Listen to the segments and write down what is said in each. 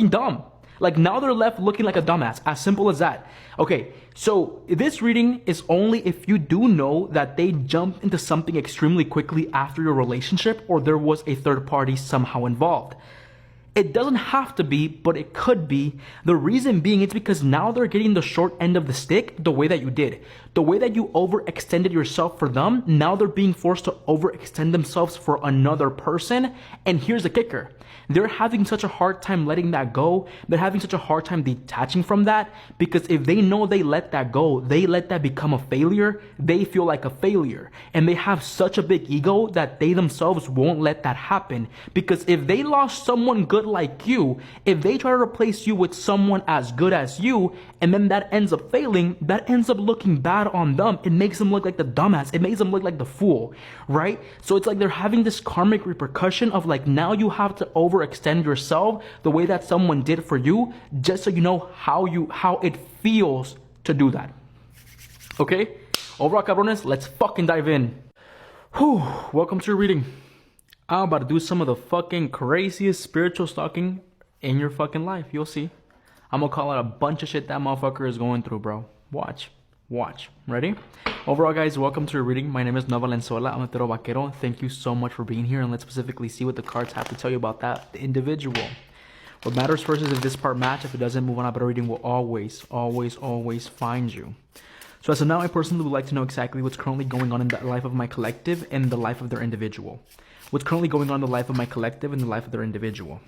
dumb. Like, now they're left looking like a dumbass. As simple as that. Okay, so this reading is only if you do know that they jumped into something extremely quickly after your relationship, or there was a third party somehow involved. It doesn't have to be, but it could be. The reason being, it's because now they're getting the short end of the stick the way that you did. The way that you overextended yourself for them, now they're being forced to overextend themselves for another person. And here's the kicker. They're having such a hard time letting that go. They're having such a hard time detaching from that, because if they know they let that go, they let that become a failure, they feel like a failure. And they have such a big ego that they themselves won't let that happen. Because if they lost someone good like you, if they try to replace you with someone as good as you, and then that ends up failing, that ends up looking bad on them. It makes them look like the dumbass. It makes them look like the fool, right? So it's like they're having this karmic repercussion of like, now you have to overextend yourself the way that someone did for you, just so you know how it feels to do that. Okay? Overall, cabrones, let's fucking dive in. Whew, welcome to your reading. I'm about to do some of the fucking craziest spiritual stalking in your fucking life. You'll see. I'm gonna call out a bunch of shit that motherfucker is going through, bro. Watch. Ready? Overall, guys, welcome to your reading. My name is Nova Valenzuela. I'm a Vaquero. Thank you so much for being here, and let's specifically see what the cards have to tell you about that individual. What matters first is if this part match. If it doesn't, move on. A better reading will always find you. So as of now, I personally would like to know exactly what's currently going on in the life of my collective and the life of their individual. What's currently going on in the life of my collective and the life of their individual.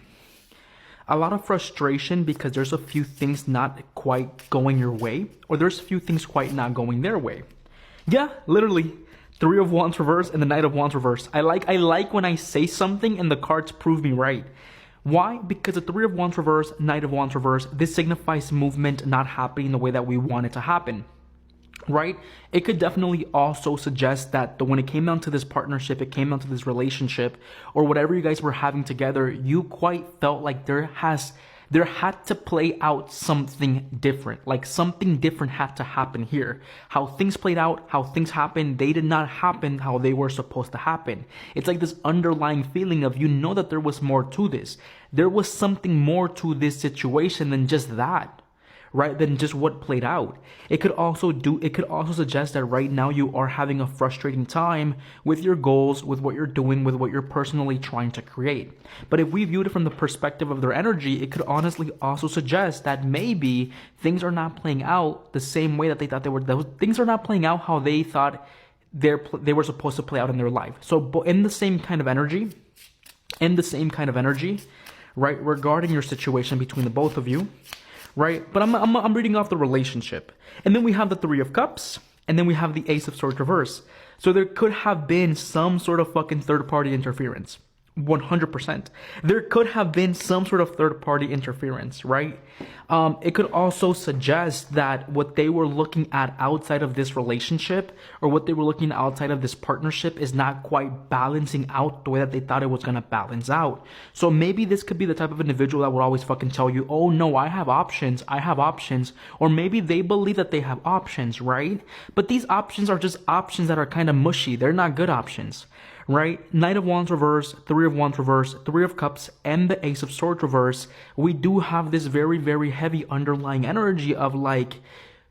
A lot of frustration because there's a few things not quite going your way, or there's a few things quite not going their way. Yeah, literally. Three of Wands reverse and the Knight of Wands reverse. I like when I say something and the cards prove me right. Why? Because the Three of Wands reverse, Knight of Wands reverse, this signifies movement not happening the way that we want it to happen. Right? It could definitely also suggest that when it came down to this partnership, it came down to this relationship, or whatever you guys were having together, you quite felt like there had to play out something different. Like something different had to happen here. How things played out, how things happened, they did not happen how they were supposed to happen. It's like this underlying feeling of, you know, that there was more to this. There was something more to this situation than just that. Right, than just what played out. It could also suggest that right now you are having a frustrating time with your goals, with what you're doing, with what you're personally trying to create. But if we viewed it from the perspective of their energy, it could honestly also suggest that maybe things are not playing out the same way that they thought they were. Things are not playing out how they thought they were supposed to play out in their life. So in the same kind of energy, right, regarding your situation between the both of you. Right, but I'm reading off the relationship, and then we have the Three of Cups, and then we have the Ace of Swords reverse. So there could have been some sort of fucking third party interference. 100%. There could have been some sort of third party interference, right? It could also suggest that what they were looking at outside of this relationship, or what they were looking outside of this partnership, is not quite balancing out the way that they thought it was going to balance out. So maybe this could be the type of individual that would always fucking tell you, oh no, I have options. Or maybe they believe that they have options, right? But these options are just options that are kind of mushy. They're not good options. Right? Knight of Wands reverse, Three of Wands reverse, Three of Cups, and the Ace of Swords reverse. We do have this very, very heavy underlying energy of like,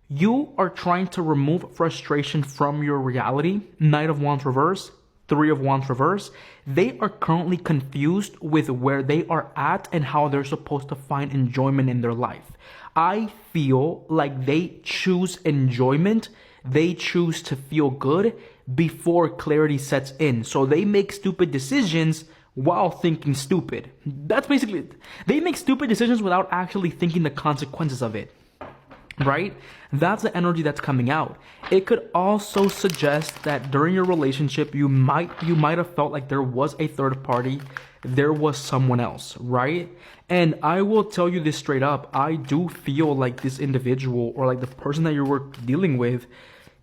you are trying to remove frustration from your reality. Knight of Wands reverse, Three of Wands reverse. They are currently confused with where they are at and how they're supposed to find enjoyment in their life. I feel like they choose enjoyment. They choose to feel good before clarity sets in. So they make stupid decisions while thinking stupid. That's basically it. They make stupid decisions without actually thinking the consequences of it. Right? That's the energy that's coming out. It could also suggest that during your relationship, you might have felt like there was a third party. There was someone else, right? And I will tell you this straight up. I do feel like this individual, or like the person that you were dealing with,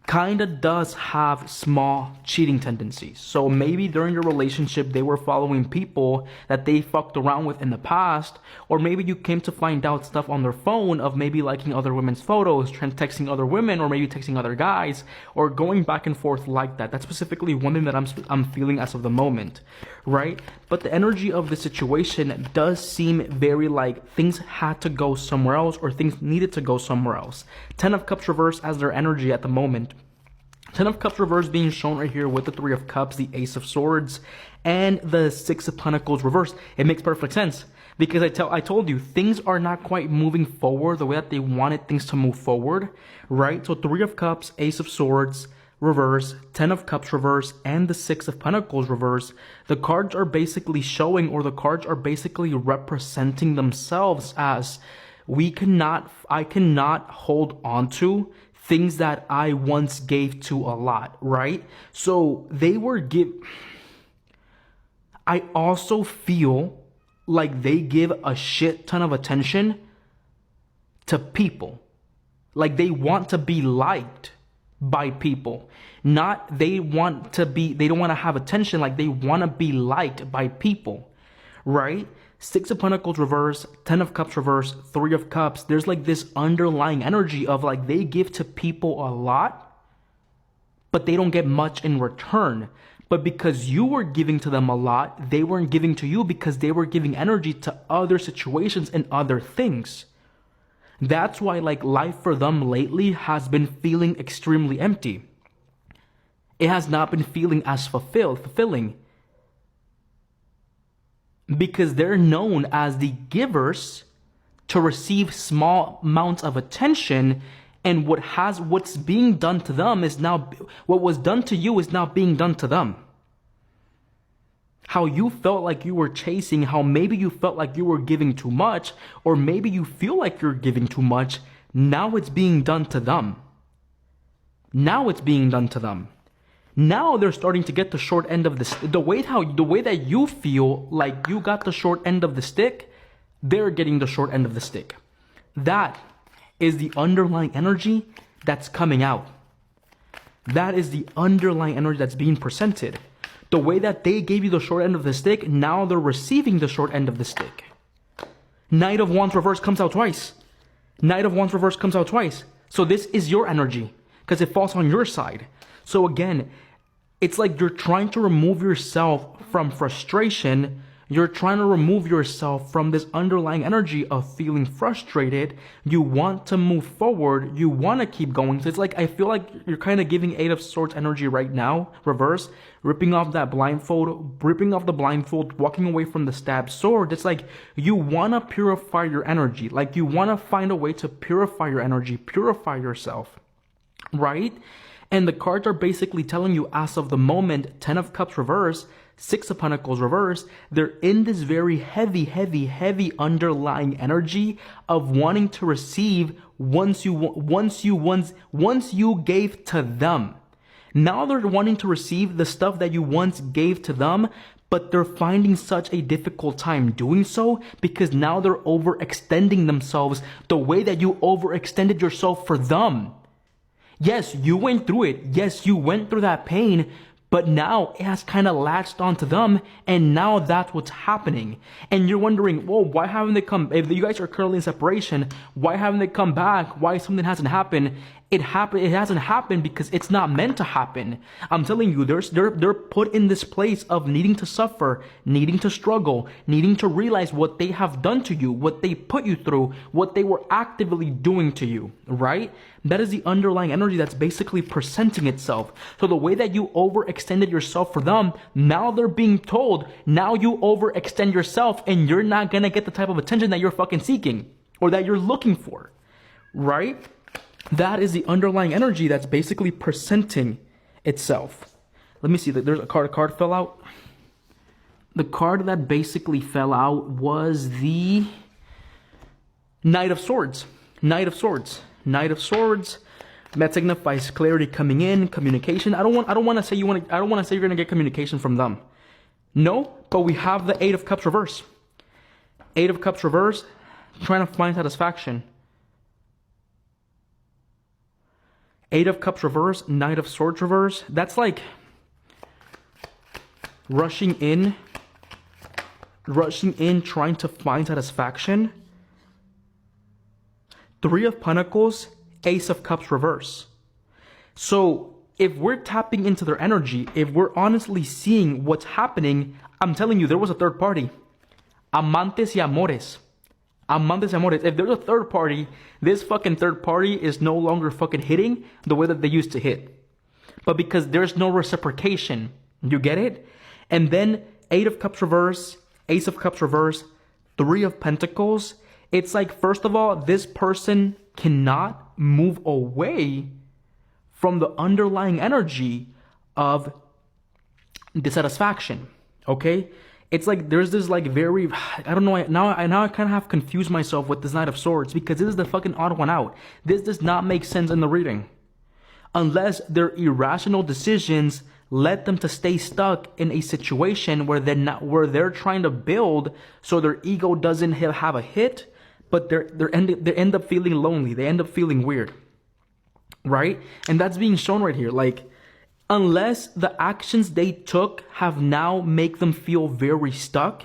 kind of does have small cheating tendencies. So maybe during your relationship, they were following people that they fucked around with in the past, or maybe you came to find out stuff on their phone of maybe liking other women's photos, texting other women, or maybe texting other guys, or going back and forth like that. That's specifically one thing that I'm feeling as of the moment, right? But the energy of the situation does seem very like things had to go somewhere else, or things needed to go somewhere else. 10 of Cups reverse as their energy at the moment. 10 of Cups reverse being shown right here with the 3 of Cups, the Ace of Swords, and the 6 of Pentacles reverse. It makes perfect sense because I told you things are not quite moving forward the way that they wanted things to move forward, right? So 3 of Cups, Ace of Swords reverse, 10 of Cups reverse, and the 6 of Pentacles reverse. The cards are basically showing, or the cards are basically representing themselves as I cannot hold on to things that I once gave to a lot, right? So I also feel like they give a shit ton of attention to people. Like they want to be liked by people. They don't want to have attention, like they want to be liked by people, right? 6 of Pentacles reverse, 10 of Cups reverse, 3 of Cups. There's like this underlying energy of like they give to people a lot, but they don't get much in return. But because you were giving to them a lot, they weren't giving to you because they were giving energy to other situations and other things. That's why like life for them lately has been feeling extremely empty. It has not been feeling as fulfilling. Because they're known as the givers to receive small amounts of attention, and what's being done to them is now, what was done to you is now being done to them. How you felt like you were chasing, how maybe you felt like you were giving too much, or maybe you feel like you're giving too much, now it's being done to them. Now it's being done to them. Now they're starting to get the short end of the way that you feel like you got the short end of the stick, they're getting the short end of the stick. That is the underlying energy that's coming out. That is the underlying energy that's being presented. The way that they gave you the short end of the stick, now they're receiving the short end of the stick. Knight of Wands reverse comes out twice. Knight of Wands reverse comes out twice. So this is your energy because it falls on your side. So again, it's like you're trying to remove yourself from frustration. You're trying to remove yourself from this underlying energy of feeling frustrated. You want to move forward. You want to keep going. So it's like, I feel like you're kind of giving 8 of Swords energy right now, reverse, ripping off the blindfold, walking away from the stabbed sword. It's like you want to purify your energy. Like you want to find a way to purify your energy, purify yourself, right? And the cards are basically telling you as of the moment, 10 of Cups reverse, 6 of Pentacles reverse, they're in this very heavy underlying energy of wanting to receive once you gave to them. Now they're wanting to receive the stuff that you once gave to them, but they're finding such a difficult time doing so because now they're overextending themselves the way that you overextended yourself for them. Yes, you went through it. Yes, you went through that pain, but now it has kind of latched onto them, and now that's what's happening. And you're wondering, well, why haven't they come? If you guys are currently in separation, why haven't they come back? Why something hasn't happened? It hasn't happened because it's not meant to happen. I'm telling you, they're put in this place of needing to suffer, needing to struggle, needing to realize what they have done to you, what they put you through, what they were actively doing to you, right? That is the underlying energy that's basically presenting itself. So the way that you overextended yourself for them, now they're being told, now you overextend yourself and you're not gonna get the type of attention that you're fucking seeking or that you're looking for, right? That is the underlying energy that's basically presenting itself. Let me see. There's a card fell out. The card that basically fell out was the Knight of Swords. Knight of Swords. Knight of Swords. That signifies clarity coming in, communication. I don't want to say you're gonna get communication from them. No, but we have the 8 of Cups reverse. 8 of Cups reverse, trying to find satisfaction. Eight of Cups reverse, Knight of Swords reverse. That's like rushing in, trying to find satisfaction. Three of Pentacles, Ace of Cups reverse. So if we're tapping into their energy, if we're honestly seeing what's happening, I'm telling you, there was a third party. Amantes y amores. Amantes y amores. If there's a third party, this fucking third party is no longer fucking hitting the way that they used to hit. But because there's no reciprocation, you get it? And then Eight of Cups reverse, Ace of Cups reverse, Three of Pentacles. It's like, first of all, this person cannot move away from the underlying energy of dissatisfaction, okay? It's like there's this like very, I don't know, now I kind of have confused myself with this Knight of Swords because this is the fucking odd one out. This does not make sense in the reading. Unless their irrational decisions led them to stay stuck in a situation where they're trying to build so their ego doesn't have a hit, but they end up feeling lonely. They end up feeling weird, right? And that's being shown right here. Like, unless the actions they took have now make them feel very stuck,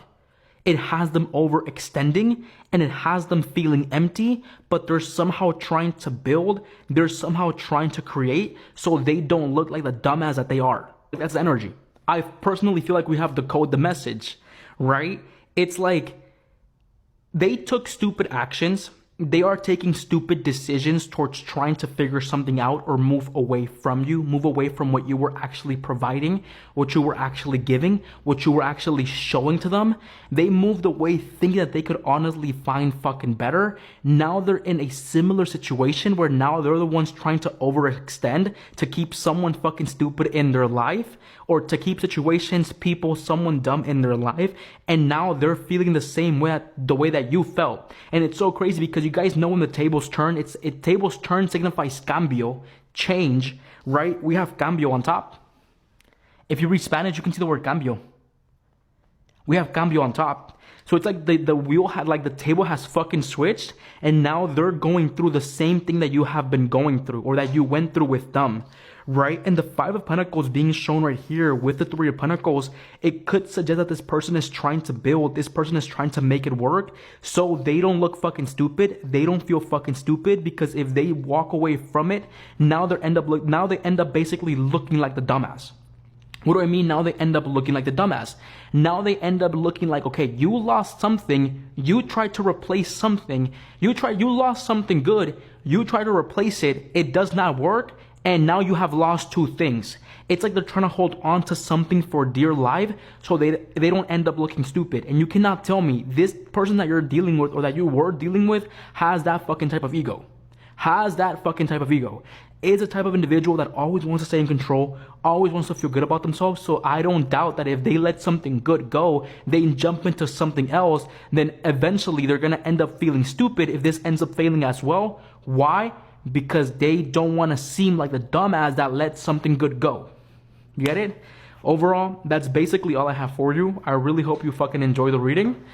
it has them overextending and it has them feeling empty, but they're somehow trying to build, they're somehow trying to create so they don't look like the dumbass that they are. That's the energy. I personally feel like we have to code the message, right? It's like they took stupid actions. They are taking stupid decisions towards trying to figure something out or move away from you, move away from what you were actually providing, what you were actually giving, what you were actually showing to them. They moved away thinking that they could honestly find fucking better. Now they're in a similar situation where now they're the ones trying to overextend to keep someone fucking stupid in their life or to keep situations, people, someone dumb in their life. And now they're feeling the same way, the way that you felt. And it's so crazy because you guys know when the tables turn, tables turn signifies cambio, change, right? We have cambio on top. If you read Spanish, you can see the word cambio. We have cambio on top. So it's like the wheel had, like the table has fucking switched and now they're going through the same thing that you have been going through or that you went through with them, right? And the Five of Pentacles being shown right here with the Three of Pentacles, it could suggest that this person is trying to build, this person is trying to make it work so they don't look fucking stupid, they don't feel fucking stupid, because if they walk away from it, now they end up basically looking like the dumbass. What do I mean? Now they end up looking like the dumbass. Now they end up looking like, okay, you lost something, you tried to replace something, you lost something good, you try to replace it, it does not work, and now you have lost two things. It's like they're trying to hold on to something for dear life so they don't end up looking stupid. And you cannot tell me this person that you're dealing with or that you were dealing with has that fucking type of ego. Has that fucking type of ego. Is a type of individual that always wants to stay in control, always wants to feel good about themselves. So I don't doubt that if they let something good go, they jump into something else, then eventually they're going to end up feeling stupid if this ends up failing as well. Why? Because they don't want to seem like the dumbass that let something good go. You get it? Overall, that's basically all I have for you. I really hope you fucking enjoy the reading.